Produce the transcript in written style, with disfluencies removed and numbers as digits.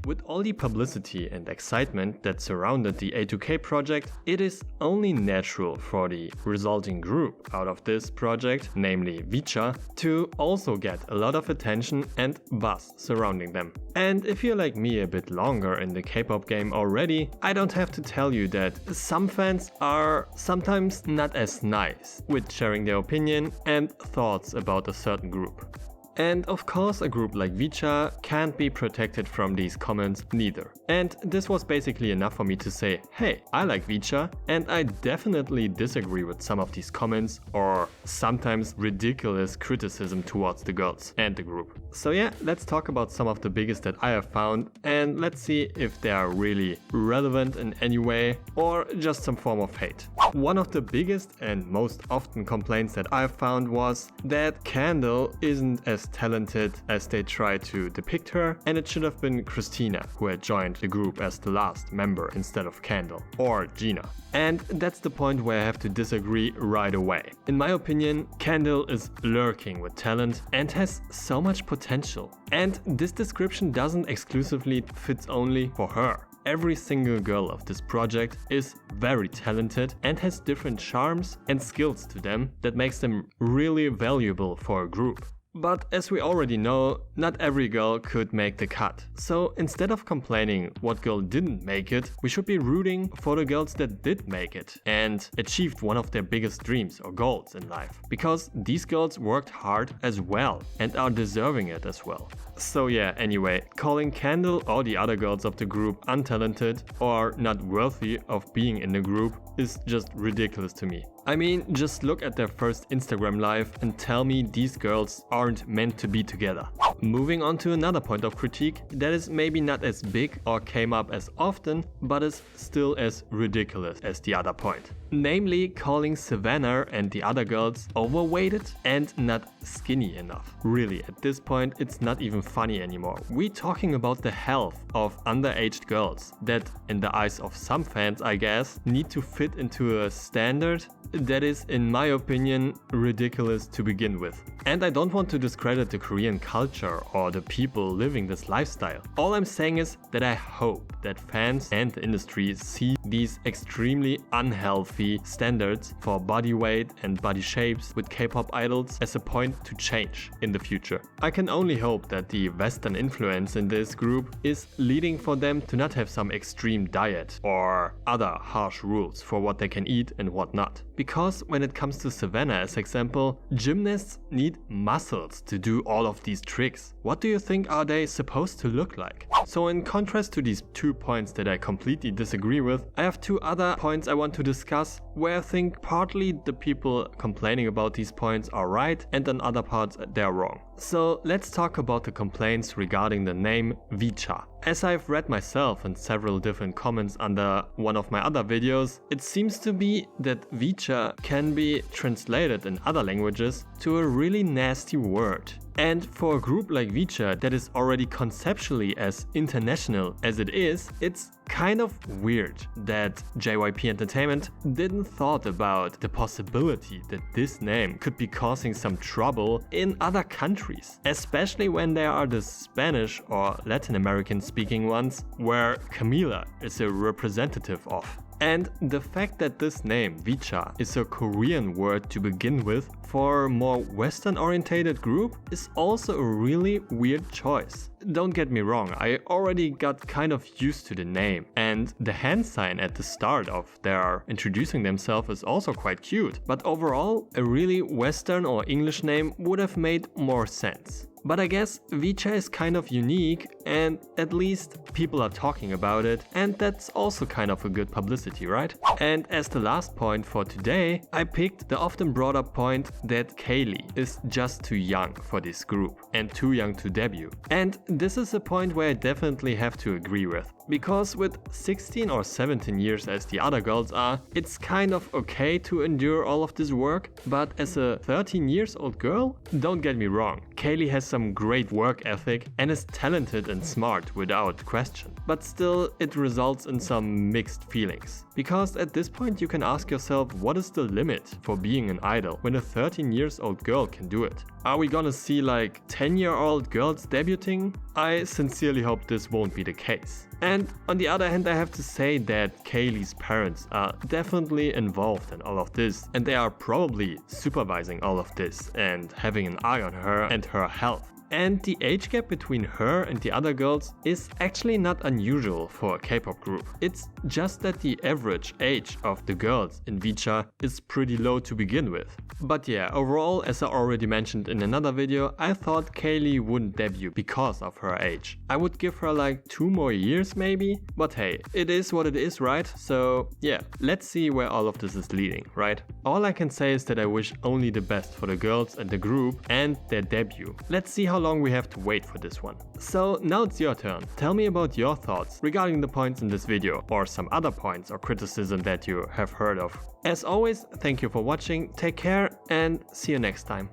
With all the publicity and excitement that surrounded the A2K project, it is only natural for the resulting group out of this project, namely VCha, to also get a lot of attention and buzz surrounding them. And if you're like me a bit longer in the K-pop game already, I don't have to tell you that some fans are sometimes not as nice with sharing their opinion and thoughts about a certain group. And of course, a group like VCha can't be protected from these comments neither. And this was basically enough for me to say, hey, I like VCha, and I definitely disagree with some of these comments or sometimes ridiculous criticism towards the girls and the group. So yeah, let's talk about some of the biggest that I have found, and let's see if they are really relevant in any way or just some form of hate. One of the biggest and most often complaints that I found was that Candle isn't as talented as they try to depict her, and it should have been Christina who had joined the group as the last member instead of Candle or Gina. And that's the point where I have to disagree right away. In my opinion, Candle is lurking with talent and has so much potential. And this description doesn't exclusively fit only for her. Every single girl of this project is very talented and has different charms and skills to them that makes them really valuable for a group. But as we already know, not every girl could make the cut. So instead of complaining what girl didn't make it, we should be rooting for the girls that did make it and achieved one of their biggest dreams or goals in life. Because these girls worked hard as well and are deserving it as well. So yeah, anyway, calling Candle or the other girls of the group untalented or not worthy of being in the group is just ridiculous to me. I mean, just look at their first Instagram live and tell me these girls aren't meant to be together. Moving on to another point of critique that is maybe not as big or came up as often, but is still as ridiculous as the other point. Namely, calling Savannah and the other girls overweighted and not skinny enough. Really, at this point, it's not even funny anymore. We're talking about the health of underaged girls that, in the eyes of some fans, I guess, need to fit into a standard that is, in my opinion, ridiculous to begin with. And I don't want to discredit the Korean culture or the people living this lifestyle. All I'm saying is that I hope that fans and the industry see these extremely unhealthy standards for body weight and body shapes with K-pop idols as a point to change in the future. I can only hope that the Western influence in this group is leading for them to not have some extreme diet or other harsh rules for what they can eat and what not. Because when it comes to Savannah as example, gymnasts need muscles to do all of these tricks. What do you think are they supposed to look like? So in contrast to these 2 points that I completely disagree with, I have 2 other points I want to discuss where I think partly the people complaining about these points are right and on other parts they're wrong. So let's talk about the complaints regarding the name VCha. As I've read myself in several different comments under one of my other videos, it seems to be that VCha can be translated in other languages to a really nasty word. And for a group like VCha that is already conceptually as international as it is, it's kind of weird that JYP Entertainment didn't thought about the possibility that this name could be causing some trouble in other countries, especially when there are the Spanish or Latin American speaking ones where Camila is a representative of. And the fact that this name, VCha, is a Korean word to begin with for a more Western-orientated group is also a really weird choice. Don't get me wrong, I already got kind of used to the name, and the hand sign at the start of their introducing themselves is also quite cute, but overall, a really Western or English name would have made more sense. But I guess VCha is kind of unique and at least people are talking about it, and that's also kind of a good publicity, right? And as the last point for today, I picked the often brought up point that Kaylee is just too young for this group and too young to debut. And this is a point where I definitely have to agree with. Because with 16 or 17 years as the other girls are, it's kind of okay to endure all of this work, but as a 13 years old girl, don't get me wrong, Kaylee has some great work ethic and is talented and smart without question. But still, it results in some mixed feelings. Because at this point you can ask yourself, what is the limit for being an idol when a 13 years old girl can do it? Are we gonna see like 10-year-old girls debuting? I sincerely hope this won't be the case. And on the other hand, I have to say that Kaylee's parents are definitely involved in all of this, and they are probably supervising all of this and having an eye on her and her health. And the age gap between her and the other girls is actually not unusual for a K-pop group. It's just that the average age of the girls in VCha is pretty low to begin with. But yeah, overall, as I already mentioned in another video, I thought Kaylee wouldn't debut because of her age. I would give her like 2 more years maybe, but hey, it is what it is, right? So yeah, let's see where all of this is leading, right? All I can say is that I wish only the best for the girls and the group and their debut. Let's see how long we have to wait for this one. So now it's your turn. Tell me about your thoughts regarding the points in this video or some other points or criticism that you have heard of. As always, thank you for watching, take care and see you next time.